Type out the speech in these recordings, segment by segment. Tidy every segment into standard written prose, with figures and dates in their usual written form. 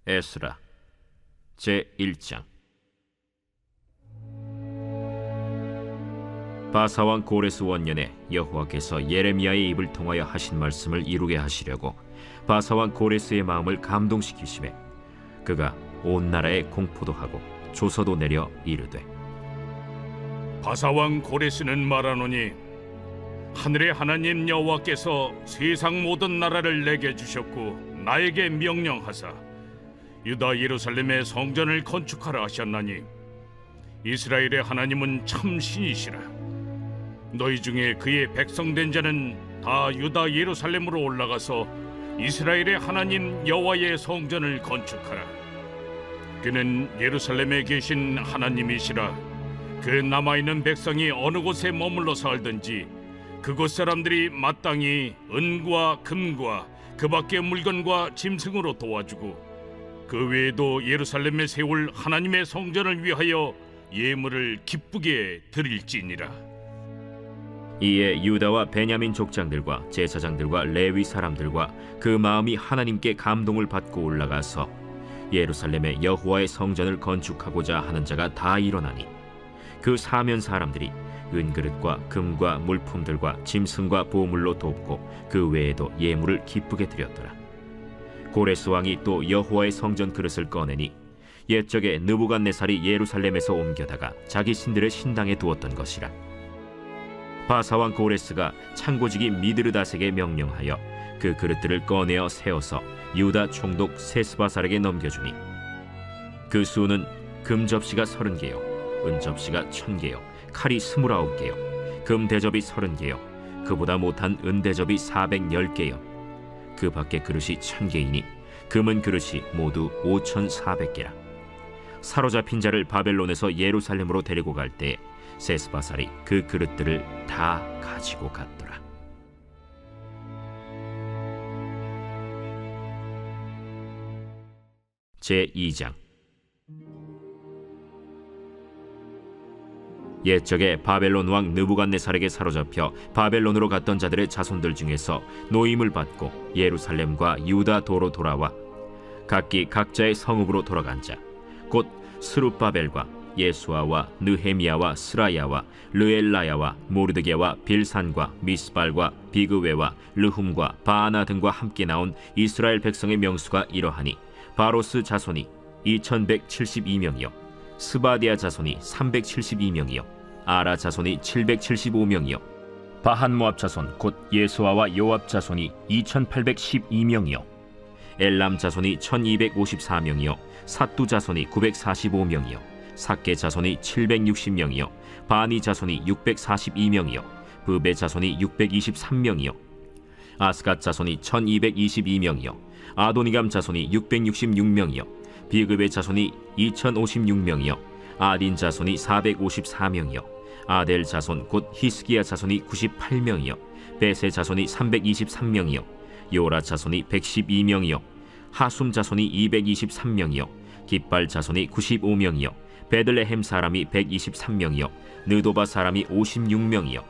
에스라 제1장. 바사왕 고레스 원년에 여호와께서 예레미야의 입을 통하여 하신 말씀을 이루게 하시려고 바사왕 고레스의 마음을 감동시키시매 그가 온 나라에 공포도 하고 조서도 내려 이르되, 바사왕 고레스는 말하노니 하늘의 하나님 여호와께서 세상 모든 나라를 내게 주셨고 나에게 명령하사 유다 예루살렘의 성전을 건축하라 하셨나니 이스라엘의 하나님은 참 신이시라. 너희 중에 그의 백성된 자는 다 유다 예루살렘으로 올라가서 이스라엘의 하나님 여호와의 성전을 건축하라. 그는 예루살렘에 계신 하나님이시라. 그 남아있는 백성이 어느 곳에 머물러 살든지 그곳 사람들이 마땅히 은과 금과 그 밖의 물건과 짐승으로 도와주고 그 외에도 예루살렘에 세울 하나님의 성전을 위하여 예물을 기쁘게 드릴지니라. 이에 유다와 베냐민 족장들과 제사장들과 레위 사람들과 그 마음이 하나님께 감동을 받고 올라가서 예루살렘에 여호와의 성전을 건축하고자 하는 자가 다 일어나니 그 사면 사람들이 은그릇과 금과 물품들과 짐승과 보물로 돕고 그 외에도 예물을 기쁘게 드렸더라. 고레스 왕이 또 여호와의 성전 그릇을 꺼내니 옛적에 느부갓네살이 예루살렘에서 옮겨다가 자기 신들의 신당에 두었던 것이라. 바사왕 고레스가 창고지기 미드르다색에 명령하여 그 그릇들을 꺼내어 세워서 유다 총독 세스바살에게 넘겨주니 그 수는 금 접시가 30개요 은 접시가 1000개요 칼이 29개요 금 대접이 30개요 그보다 못한 은 대접이 410개요 그 밖에 그릇이 1000개이니 금은 그릇이 모두 5400개라. 사로잡힌 자를 바벨론에서 예루살렘으로 데리고 갈 때 세스바살이 그 그릇들을 다 가지고 갔더라. 제2장. 옛적에 바벨론 왕 느부갓네살에게 사로잡혀 바벨론으로 갔던 자들의 자손들 중에서 노임을 받고 예루살렘과 유다 도로 돌아와 각기 각자의 성읍으로 돌아간 자, 곧 스룹바벨과 예수아와 느헤미야와 스라야와 르엘라야와 모르드게와 빌산과 미스발과 비그웨와 르훔과 바아나 등과 함께 나온 이스라엘 백성의 명수가 이러하니 바로스 자손이 2172명이요 스바디아 자손이 372명이요 아라 자손이 775명이요 바한모압 자손 곧 예수아와 요압 자손이 2812명이요 엘람 자손이 1254명이요 삿두 자손이 945명이요 삭게 자손이 760명이요 바니 자손이 642명이요 브베 자손이 623명이요 아스갓 자손이 1222명이요 아도니감 자손이 666명이요 비그베 자손이 2056명이요 아딘 자손이 454명이요 아델 자손 곧 히스기야 자손이 98명이요 베세 자손이 323명이요 요라 자손이 112명이요 하숨 자손이 223명이요 깃발 자손이 95명이요 베들레헴 사람이 123명이요 느도바 사람이 56명이요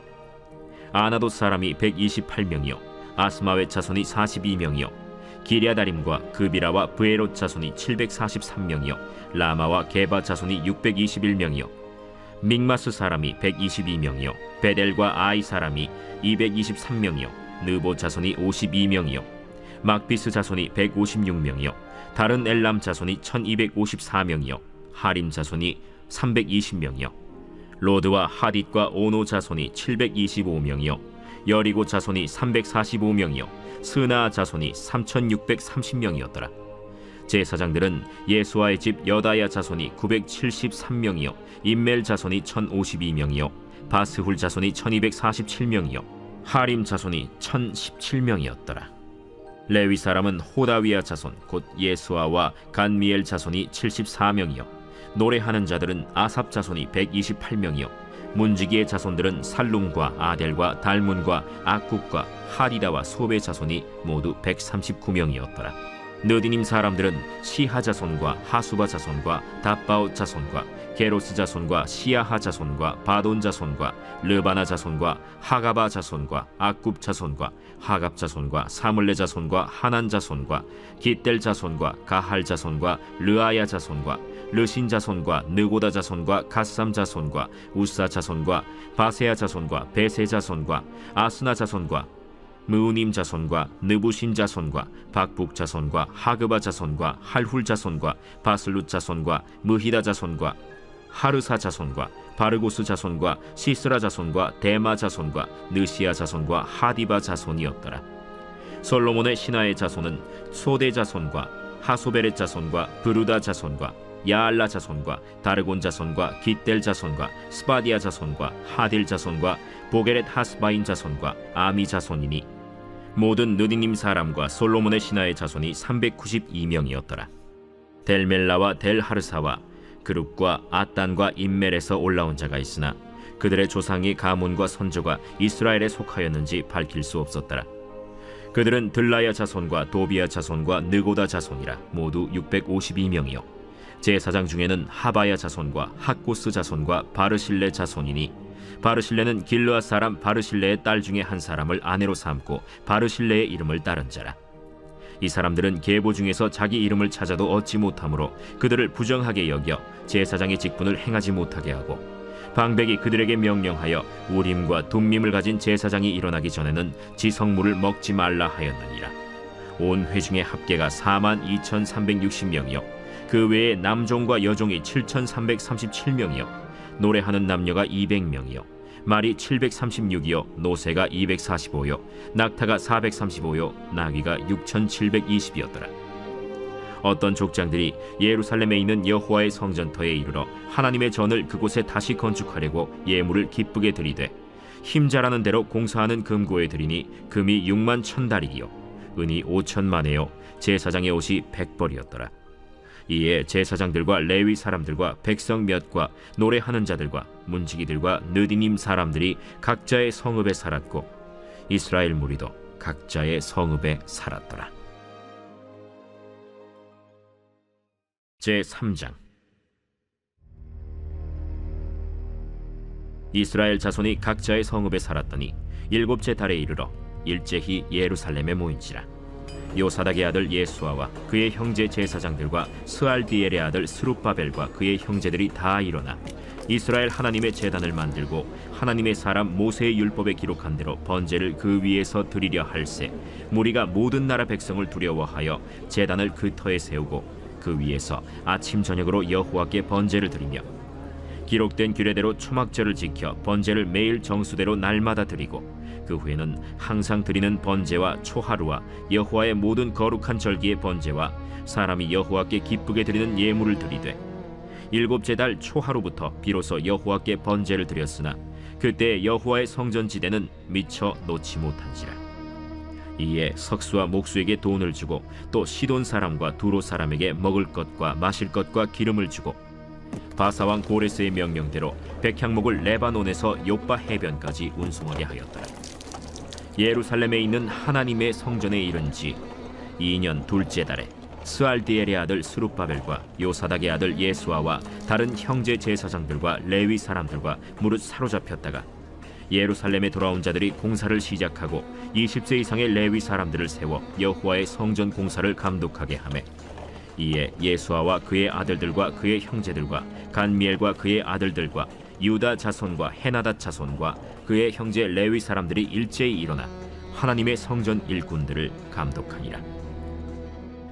아나도 사람이 128명이요 아스마웻 자손이 42명이요 기랴다림과 그비라와 브에롯 자손이 743명이요 라마와 게바 자손이 621명이요 믹마스 사람이 122명이요 베델과 아이 사람이 223명이요 느보 자손이 52명이요 막비스 자손이 156명이요 다른 엘람 자손이 1254명이요 하림 자손이 320명이요 로드와 하딧과 오노 자손이 725명이요 여리고 자손이 345명이요 스나 자손이 3630명이었더라. 제사장들은 예수아의 집 여다야 자손이 973명이요 임멜 자손이 1052명이요 바스훌 자손이 1247명이요 하림 자손이 1017명이었더라. 레위 사람은 호다위야 자손 곧 예수아와 간미엘 자손이 74명이요 노래하는 자들은 아삽 자손이 128명이요 문지기의 자손들은 살룸과 아델과 달문과 악국과 하리다와 소베 자손이 모두 139명이었더라. 느디님 사람들은 시하 자손과 하수바 자손과 답바옷 자손과 게로스 자손과 시야하 자손과 바돈 자손과 르바나 자손과 하가바 자손과 악굽 자손과 하갑 자손과 사물레 자손과 하난 자손과 깃델 자손과 가할 자손과 르아야 자손과 르신 자손과 느고다 자손과 갓삼 자손과 우사 자손과 바세야 자손과 베세 자손과 아스나 자손과 무우님 자손과 느부신 자손과 박북 자손과 하그바 자손과 할훌 자손과 바슬룻 자손과 무히다 자손과 하르사 자손과 바르고스 자손과 시스라 자손과 데마 자손과 느시아 자손과 하디바 자손이었더라. 솔로몬의 신하의 자손은 소대 자손과 하소베렛 자손과 브루다 자손과 야알라 자손과 다르곤 자손과 깃델 자손과 스바디아 자손과 하딜 자손과 보게렛 하스바인 자손과 아미 자손이니 모든 느디님 사람과 솔로몬의 신하의 자손이 392명이었더라. 델멜라와 델하르사와 그룹과 아단과 임멜에서 올라온 자가 있으나 그들의 조상이 가문과 선조가 이스라엘에 속하였는지 밝힐 수 없었더라. 그들은 들라야 자손과 도비야 자손과 느고다 자손이라 모두 652명이요 제사장 중에는 하바야 자손과 학고스 자손과 바르실레 자손이니 바르실레는 길르앗 사람 바르실레의 딸 중에 한 사람을 아내로 삼고 바르실레의 이름을 따른 자라. 이 사람들은 계보 중에서 자기 이름을 찾아도 얻지 못하므로 그들을 부정하게 여겨 제사장의 직분을 행하지 못하게 하고 방백이 그들에게 명령하여 우림과 둠밈을 가진 제사장이 일어나기 전에는 지성물을 먹지 말라 하였느니라. 온 회중의 합계가 42,360명이요 그 외에 남종과 여종이 7,337명이요 노래하는 남녀가 200명이요 말이 736이요 노새가 245요 낙타가 435요 나귀가 6,720이었더라. 어떤 족장들이 예루살렘에 있는 여호와의 성전터에 이르러 하나님의 전을 그곳에 다시 건축하려고 예물을 기쁘게 드리되 힘자라는 대로 공사하는 금고에 드리니 금이 6만 1,000다리기요 은이 5,000만에요 제사장의 옷이 100벌이었더라. 이에 제사장들과 레위 사람들과 백성 몇과 노래하는 자들과 문지기들과 느디님 사람들이 각자의 성읍에 살았고 이스라엘 무리도 각자의 성읍에 살았더라. 제3장 이스라엘 자손이 각자의 성읍에 살았더니 7째 달에 이르러 일제히 예루살렘에 모인지라. 요사닥의 아들 예수아와 그의 형제 제사장들과 스알디엘의 아들 스룹바벨과 그의 형제들이 다 일어나 이스라엘 하나님의 제단을 만들고 하나님의 사람 모세의 율법에 기록한 대로 번제를 그 위에서 드리려 할세 무리가 모든 나라 백성을 두려워하여 제단을 그 터에 세우고 그 위에서 아침 저녁으로 여호와께 번제를 드리며 기록된 규례대로 초막절을 지켜 번제를 매일 정수대로 날마다 드리고 그 후에는 항상 드리는 번제와 초하루와 여호와의 모든 거룩한 절기의 번제와 사람이 여호와께 기쁘게 드리는 예물을 드리되 7째 달 초하루부터 비로소 여호와께 번제를 드렸으나 그때 여호와의 성전지대는 미처 놓지 못한지라. 이에 석수와 목수에게 돈을 주고 또 시돈 사람과 두로 사람에게 먹을 것과 마실 것과 기름을 주고 바사왕 고레스의 명령대로 백향목을 레바논에서 요빠 해변까지 운송하게 하였더라. 예루살렘에 있는 하나님의 성전에 이른 지 2년 둘째 달에 스알디엘의 아들 스룹바벨과 요사닥의 아들 예수아와 다른 형제 제사장들과 레위 사람들과 무릇 사로잡혔다가 예루살렘에 돌아온 자들이 공사를 시작하고 20세 이상의 레위 사람들을 세워 여호와의 성전 공사를 감독하게 하매 이에 예수아와 그의 아들들과 그의 형제들과 간미엘과 그의 아들들과 유다 자손과 헤나닷 자손과 그의 형제 레위 사람들이 일제히 일어나 하나님의 성전 일꾼들을 감독하니라.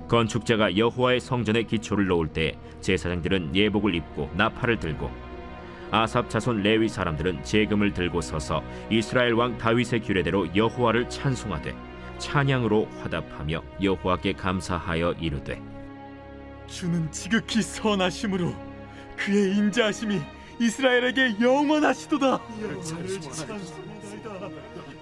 건축자가 여호와의 성전에 기초를 놓을 때 제사장들은 예복을 입고 나팔을 들고 아삽 자손 레위 사람들은 제금을 들고 서서 이스라엘 왕 다윗의 규례대로 여호와를 찬송하되 찬양으로 화답하며 여호와께 감사하여 이르되 주는 지극히 선하심으로 그의 인자하심이 이스라엘에게 영원하시도다.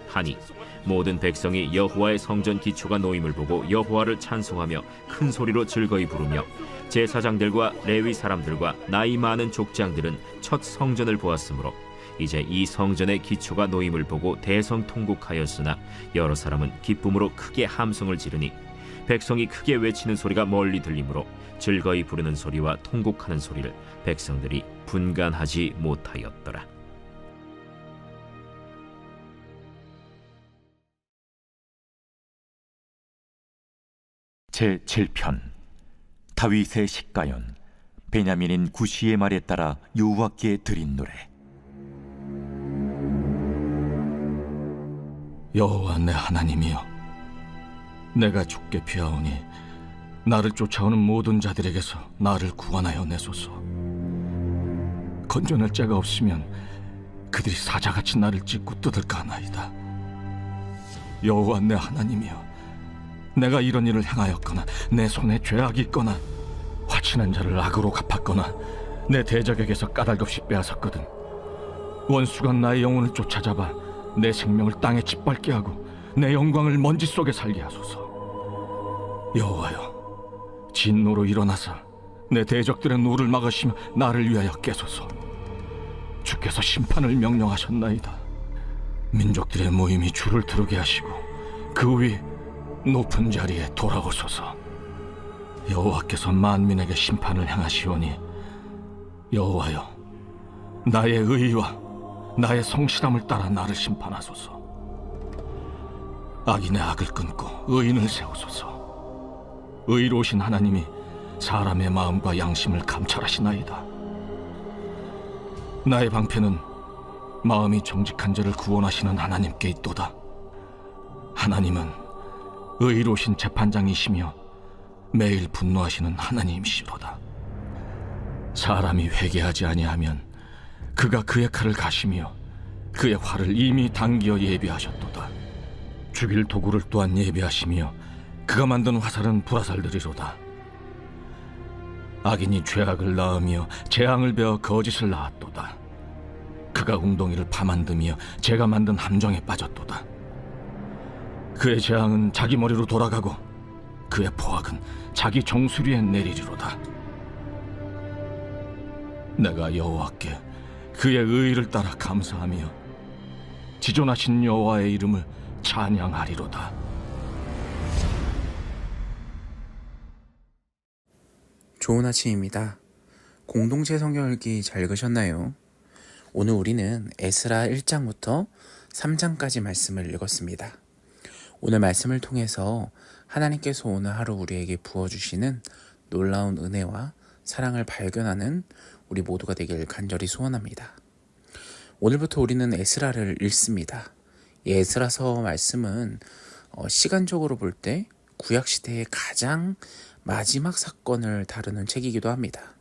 하니 모든 백성이 여호와의 성전 기초가 놓임을 보고 여호와를 찬송하며 큰 소리로 즐거이 부르며 제사장들과 레위 사람들과 나이 많은 족장들은 첫 성전을 보았으므로 이제 이 성전의 기초가 놓임을 보고 대성통곡하였으나 여러 사람은 기쁨으로 크게 함성을 지르니 백성이 크게 외치는 소리가 멀리 들리므로 즐거이 부르는 소리와 통곡하는 소리를 백성들이 분간하지 못하였더라. 제7편 다윗의 식가연 베냐민인 구시의 말에 따라 여호와께 드린 노래. 여호와 내 하나님이여, 내가 죽게 피하오니 나를 쫓아오는 모든 자들에게서 나를 구원하여 내소서. 건져낼 자가 없으면 그들이 사자같이 나를 찢고 뜯을까 하나이다. 여호와 내 하나님이여, 내가 이런 일을 행하였거나 내 손에 죄악이 있거나 화친한 자를 악으로 갚았거나 내 대적에게서 까닭없이 빼앗았거든 원수가 나의 영혼을 쫓아잡아 내 생명을 땅에 짓밟게 하고 내 영광을 먼지 속에 살게 하소서. 여호와여, 진노로 일어나사 내 대적들의 노를 막으시며 나를 위하여 깨소서. 주께서 심판을 명령하셨나이다. 민족들의 모임이 주를 두르게 하시고 그 위 높은 자리에 돌아오소서. 여호와께서 만민에게 심판을 행하시오니 여호와여, 나의 의와 나의 성실함을 따라 나를 심판하소서. 악인의 악을 끊고 의인을 세우소서. 의로우신 하나님이 사람의 마음과 양심을 감찰하시나이다. 나의 방패는 마음이 정직한 자를 구원하시는 하나님께 있도다. 하나님은 의로우신 재판장이시며 매일 분노하시는 하나님이시로다. 사람이 회개하지 아니하면 그가 그의 칼을 가시며 그의 활을 이미 당기어 예비하셨도다. 죽일 도구를 또한 예비하시며 그가 만든 화살은 불화살들이로다. 악인이 죄악을 낳으며 재앙을 베어 거짓을 낳았도다. 그가 웅덩이를 파만드며 제가 만든 함정에 빠졌도다. 그의 재앙은 자기 머리로 돌아가고 그의 포악은 자기 정수리에 내리리로다. 내가 여호와께 그의 의의를 따라 감사하며 지존하신 여호와의 이름을 찬양하리로다. 좋은 아침입니다. 공동체 성경 읽기 잘 읽으셨나요? 오늘 우리는 에스라 1장부터 3장까지 말씀을 읽었습니다. 오늘 말씀을 통해서 하나님께서 오늘 하루 우리에게 부어주시는 놀라운 은혜와 사랑을 발견하는 우리 모두가 되길 간절히 소원합니다. 오늘부터 우리는 에스라를 읽습니다. 이 에스라서 말씀은 시간적으로 볼 때 구약시대의 가장 마지막 사건을 다루는 책이기도 합니다.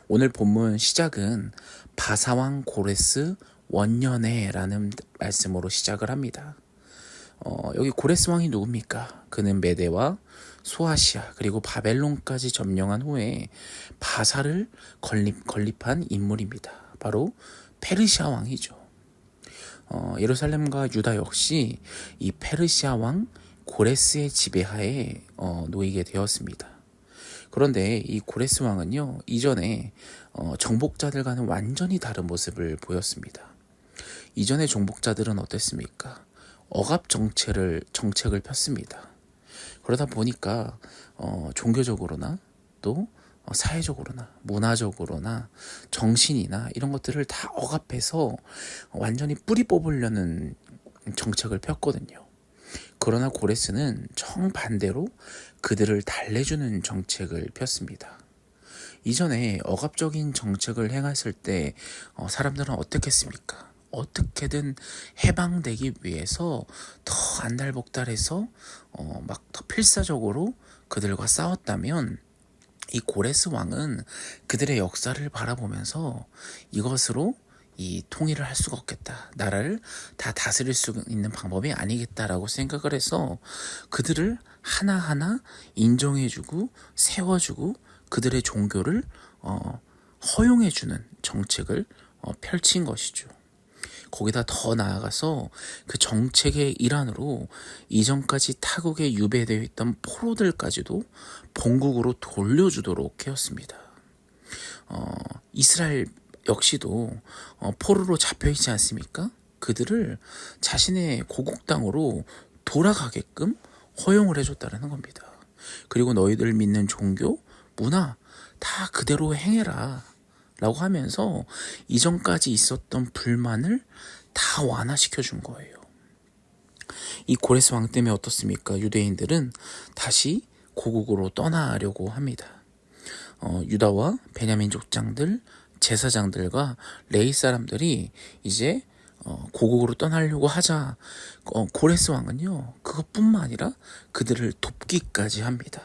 오늘 본문 시작은 바사왕 고레스 원년에라는 말씀으로 시작을 합니다. 여기 고레스 왕이 누굽니까? 그는 메대와 소아시아 그리고 바벨론까지 점령한 후에 바사를 건립한 인물입니다. 바로 페르시아 왕이죠. 예루살렘과 유다 역시 이 페르시아 왕 고레스의 지배하에 놓이게 되었습니다. 그런데 이 고레스 왕은요, 이전에 정복자들과는 완전히 다른 모습을 보였습니다. 이전의 정복자들은 어땠습니까? 억압 정책을 폈습니다. 그러다 보니까 종교적으로나 또 사회적으로나 문화적으로나 정신이나 이런 것들을 다 억압해서 완전히 뿌리 뽑으려는 정책을 폈거든요. 그러나 고레스는 정반대로 그들을 달래주는 정책을 폈습니다. 이전에 억압적인 정책을 행했을 때 사람들은 어떻게 했습니까? 어떻게든 해방되기 위해서 더 안달복달해서 막 더 필사적으로 그들과 싸웠다면 이 고레스 왕은 그들의 역사를 바라보면서 이것으로 이 통일을 할 수가 없겠다. 나라를 다 다스릴 수 있는 방법이 아니겠다라고 생각을 해서 그들을 하나하나 인정해주고 세워주고 그들의 종교를 허용해주는 정책을 펼친 것이죠. 거기다 더 나아가서 그 정책의 일환으로 이전까지 타국에 유배되어 있던 포로들까지도 본국으로 돌려주도록 하였습니다. 이스라엘 역시도 포로로 잡혀있지 않습니까? 그들을 자신의 고국 땅으로 돌아가게끔 허용을 해줬다는 겁니다. 그리고 너희들 믿는 종교, 문화 다 그대로 행해라 라고 하면서 이전까지 있었던 불만을 다 완화시켜 준 거예요. 이 고레스 왕 때문에 어떻습니까? 유대인들은 다시 고국으로 떠나려고 합니다. 유다와 베냐민 족장들, 제사장들과 레위 사람들이 이제 고국으로 떠나려고 하자 고레스 왕은요, 그것뿐만 아니라 그들을 돕기까지 합니다.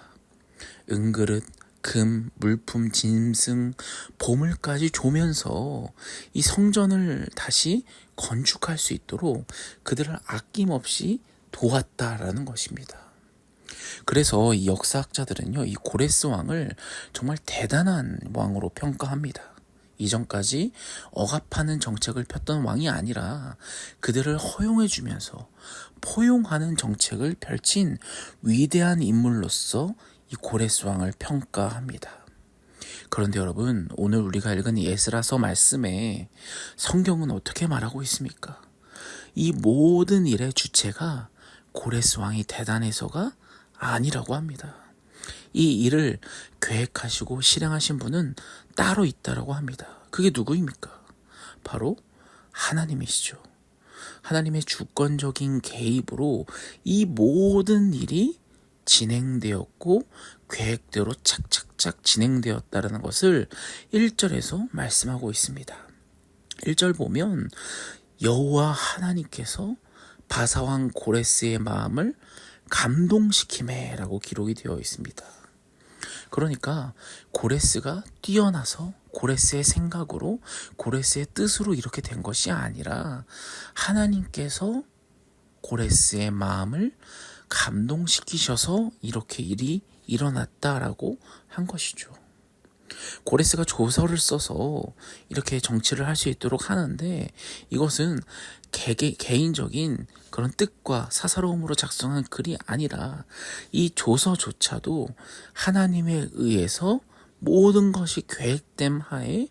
은그릇, 금, 물품, 짐승, 보물까지 조면서 이 성전을 다시 건축할 수 있도록 그들을 아낌없이 도왔다라는 것입니다. 그래서 이 역사학자들은요, 이 고레스 왕을 정말 대단한 왕으로 평가합니다. 이전까지 억압하는 정책을 폈던 왕이 아니라 그들을 허용해주면서 포용하는 정책을 펼친 위대한 인물로서 이 고레스 왕을 평가합니다. 그런데 여러분, 오늘 우리가 읽은 이 에스라서 말씀에 성경은 어떻게 말하고 있습니까? 이 모든 일의 주체가 고레스 왕이 대단해서가 아니라고 합니다. 이 일을 계획하시고 실행하신 분은 따로 있다라고 합니다. 그게 누구입니까? 바로 하나님이시죠. 하나님의 주권적인 개입으로 이 모든 일이 진행되었고 계획대로 착착착 진행되었다라는 것을 1절에서 말씀하고 있습니다. 1절 보면 여호와 하나님께서 바사왕 고레스의 마음을 감동시키매 라고 기록이 되어 있습니다. 그러니까 고레스가 뛰어나서 고레스의 생각으로 고레스의 뜻으로 이렇게 된 것이 아니라 하나님께서 고레스의 마음을 감동시키셔서 이렇게 일이 일어났다라고 한 것이죠. 고레스가 조서를 써서 이렇게 정치를 할 수 있도록 하는데 이것은 개인적인 그런 뜻과 사사로움으로 작성한 글이 아니라 이 조서조차도 하나님에 의해서 모든 것이 계획됨 하에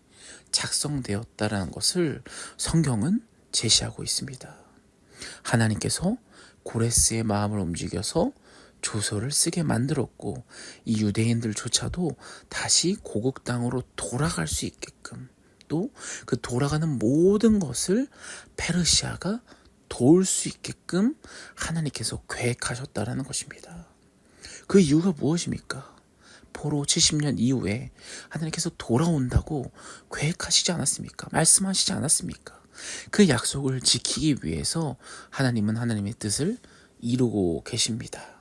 작성되었다라는 것을 성경은 제시하고 있습니다. 하나님께서 고레스의 마음을 움직여서 조서를 쓰게 만들었고 이 유대인들조차도 다시 고국 땅으로 돌아갈 수 있게끔 또 그 돌아가는 모든 것을 페르시아가 도울 수 있게끔 하나님께서 계획하셨다라는 것입니다. 그 이유가 무엇입니까? 포로 70년 이후에 하나님께서 돌아온다고 계획하시지 않았습니까? 말씀하시지 않았습니까? 그 약속을 지키기 위해서 하나님은 하나님의 뜻을 이루고 계십니다.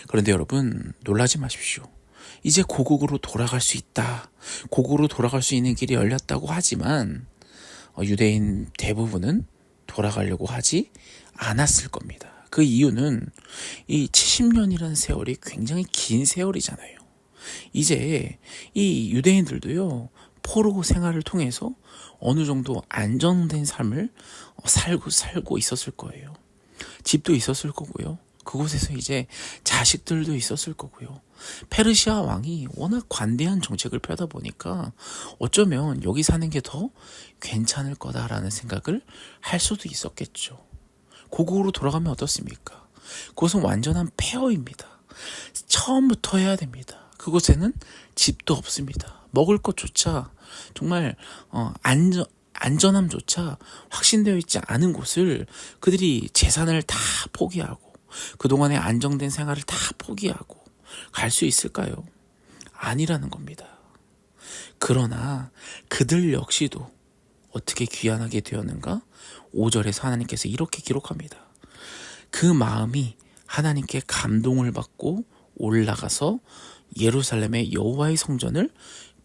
그런데 여러분, 놀라지 마십시오. 이제 고국으로 돌아갈 수 있다. 고국으로 돌아갈 수 있는 길이 열렸다고 하지만 유대인 대부분은 돌아가려고 하지 않았을 겁니다. 그 이유는 이 70년이라는 세월이 굉장히 긴 세월이잖아요. 이제 이 유대인들도요, 포로 생활을 통해서 어느 정도 안정된 삶을 살고 있었을 거예요. 집도 있었을 거고요. 그곳에서 이제 자식들도 있었을 거고요. 페르시아 왕이 워낙 관대한 정책을 펴다 보니까 어쩌면 여기 사는 게 더 괜찮을 거다라는 생각을 할 수도 있었겠죠. 고국으로 돌아가면 어떻습니까? 그것은 완전한 폐허입니다. 처음부터 해야 됩니다. 그곳에는 집도 없습니다. 먹을 것조차 정말 안전함조차 확신되어 있지 않은 곳을 그들이 재산을 다 포기하고 그동안의 안정된 생활을 다 포기하고 갈 수 있을까요? 아니라는 겁니다. 그러나 그들 역시도 어떻게 귀환하게 되었는가? 5절에서 하나님께서 이렇게 기록합니다. 그 마음이 하나님께 감동을 받고 올라가서 예루살렘의 여호와의 성전을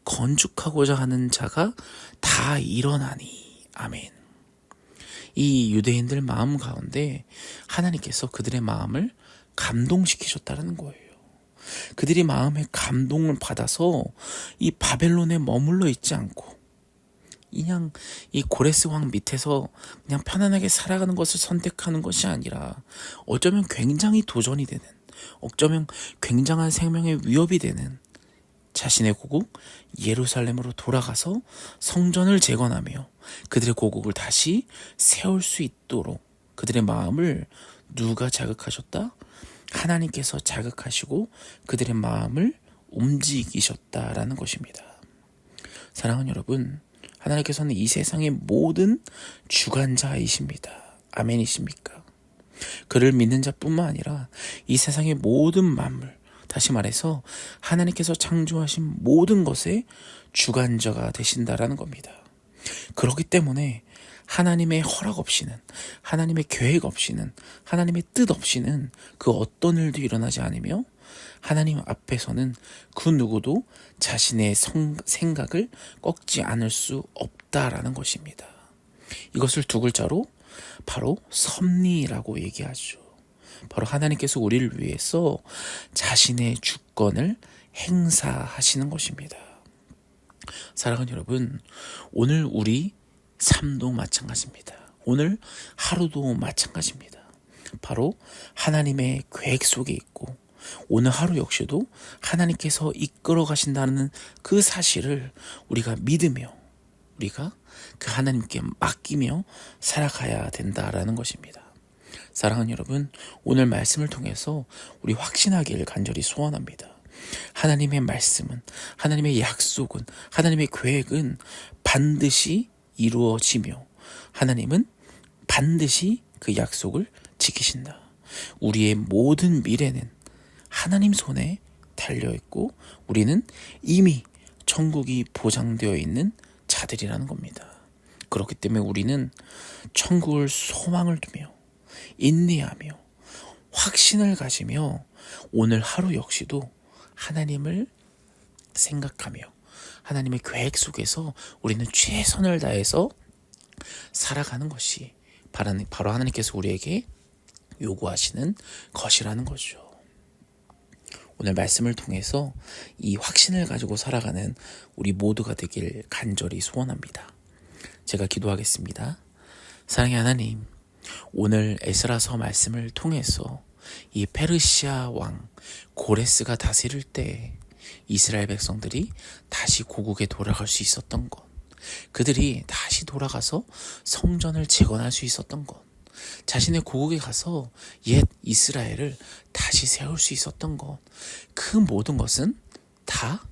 건축하고자 하는 자가 다 일어나니. 아멘. 이 유대인들 마음 가운데 하나님께서 그들의 마음을 감동시키셨다는 거예요. 그들이 마음의 감동을 받아서 이 바벨론에 머물러 있지 않고 그냥 이 고레스 왕 밑에서 그냥 편안하게 살아가는 것을 선택하는 것이 아니라 어쩌면 굉장히 도전이 되는, 어쩌면 굉장한 생명의 위협이 되는 자신의 고국 예루살렘으로 돌아가서 성전을 재건하며 그들의 고국을 다시 세울 수 있도록 그들의 마음을 누가 자극하셨다? 하나님께서 자극하시고 그들의 마음을 움직이셨다라는 것입니다. 사랑하는 여러분, 하나님께서는 이 세상의 모든 주관자이십니다. 아멘이십니까? 그를 믿는 자뿐만 아니라 이 세상의 모든 만물, 다시 말해서 하나님께서 창조하신 모든 것의 주관자가 되신다라는 겁니다. 그렇기 때문에 하나님의 허락 없이는, 하나님의 계획 없이는, 하나님의 뜻 없이는 그 어떤 일도 일어나지 않으며 하나님 앞에서는 그 누구도 자신의 생각을 꺾지 않을 수 없다라는 것입니다. 이것을 두 글자로 바로 섭리라고 얘기하죠. 바로 하나님께서 우리를 위해서 자신의 주권을 행사하시는 것입니다. 사랑하는 여러분, 오늘 우리 삶도 마찬가지입니다. 오늘 하루도 마찬가지입니다. 바로 하나님의 계획 속에 있고 오늘 하루 역시도 하나님께서 이끌어 가신다는 그 사실을 우리가 믿으며 우리가 그 하나님께 맡기며 살아가야 된다라는 것입니다. 사랑하는 여러분, 오늘 말씀을 통해서 우리 확신하기를 간절히 소원합니다. 하나님의 말씀은, 하나님의 약속은, 하나님의 계획은 반드시 이루어지며 하나님은 반드시 그 약속을 지키신다. 우리의 모든 미래는 하나님 손에 달려있고 우리는 이미 천국이 보장되어 있는 자들이라는 겁니다. 그렇기 때문에 우리는 천국을 소망을 두며 인내하며 확신을 가지며 오늘 하루 역시도 하나님을 생각하며 하나님의 계획 속에서 우리는 최선을 다해서 살아가는 것이 바로 하나님께서 우리에게 요구하시는 것이라는 거죠. 오늘 말씀을 통해서 이 확신을 가지고 살아가는 우리 모두가 되길 간절히 소원합니다. 제가 기도하겠습니다. 사랑의 하나님, 오늘 에스라서 말씀을 통해서 이 페르시아 왕 고레스가 다스릴 때 이스라엘 백성들이 다시 고국에 돌아갈 수 있었던 것, 그들이 다시 돌아가서 성전을 재건할 수 있었던 것, 자신의 고국에 가서 옛 이스라엘을 다시 세울 수 있었던 것, 그 모든 것은 다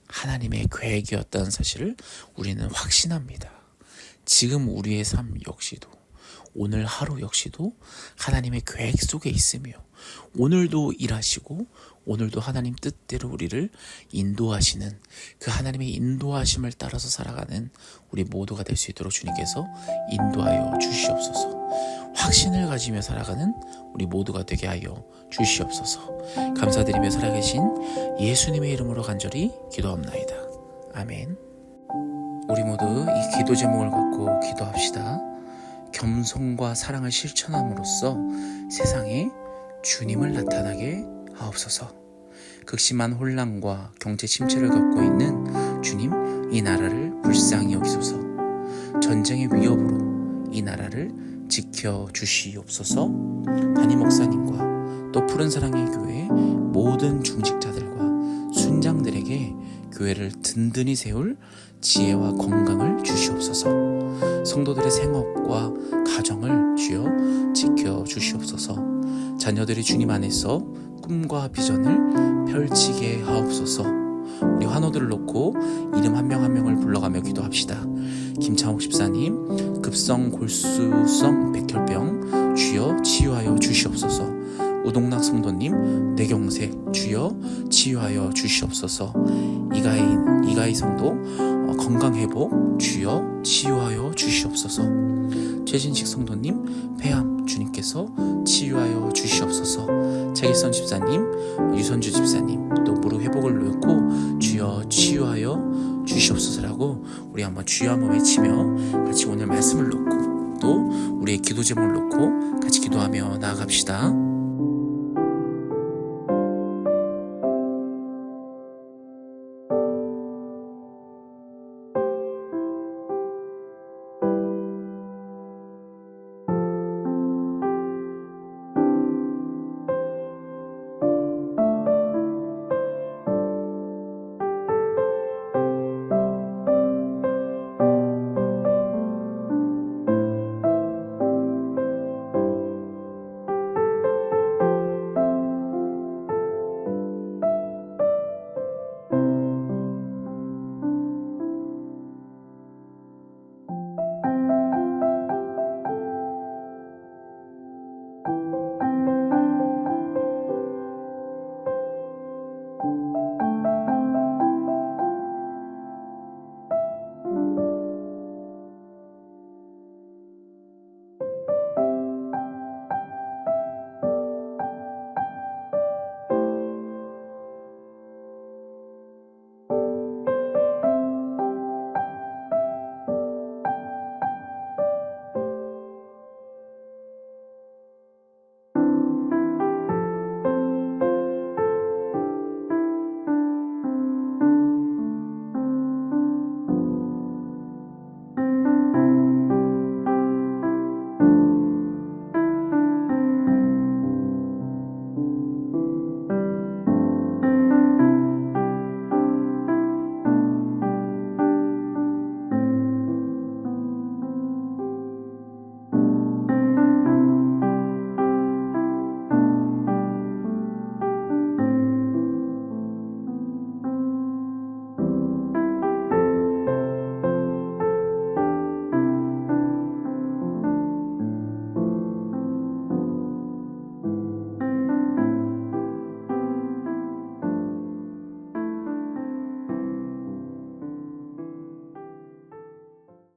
하나님의 계획이었다는 사실을 우리는 확신합니다. 지금 우리의 삶 역시도, 오늘 하루 역시도 하나님의 계획 속에 있으며 오늘도 일하시고 오늘도 하나님 뜻대로 우리를 인도하시는 그 하나님의 인도하심을 따라서 살아가는 우리 모두가 될 수 있도록 주님께서 인도하여 주시옵소서. 확신을 가지며 살아가는 우리 모두가 되게 하여 주시옵소서. 감사드리며 살아계신 예수님의 이름으로 간절히 기도합나이다. 아멘. 우리 모두 이 기도 제목을 갖고 기도합시다. 겸손과 사랑을 실천함으로써 세상에 주님을 나타나게 하옵소서. 극심한 혼란과 경제 침체를 겪고 있는 주님, 이 나라를 불쌍히 여기소서. 전쟁의 위협으로 이 나라를 지켜주시옵소서. 담임 목사님과 또 푸른 사랑의 교회 모든 중직자들과 순장들에게 교회를 든든히 세울 지혜와 건강을 주시옵소서. 성도들의 생업과 가정을 주여 지켜주시옵소서. 자녀들이 주님 안에서 꿈과 비전을 펼치게 하옵소서. 우리 환호들을 놓고 이름 한 명 한 명을 불러가며 기도합시다. 김창옥 집사님, 급성 골수성 백혈병 주여 치유하여 주시옵소서. 우동락 성도님, 뇌경색 주여 치유하여 주시옵소서. 이가희 성도 건강회복 주여 치유하여 주시옵소서. 최진식 성도님, 폐암 주님께서 치유하여 주시옵소서. 최길선 집사님, 유선주 집사님, 또 무릎 회복을 놓고 주여 치유하여 주시옵소서라고 우리 한번 주여 한번 외치며 같이 오늘 말씀을 놓고 또 우리의 기도 제목을 놓고 같이 기도하며 나아갑시다.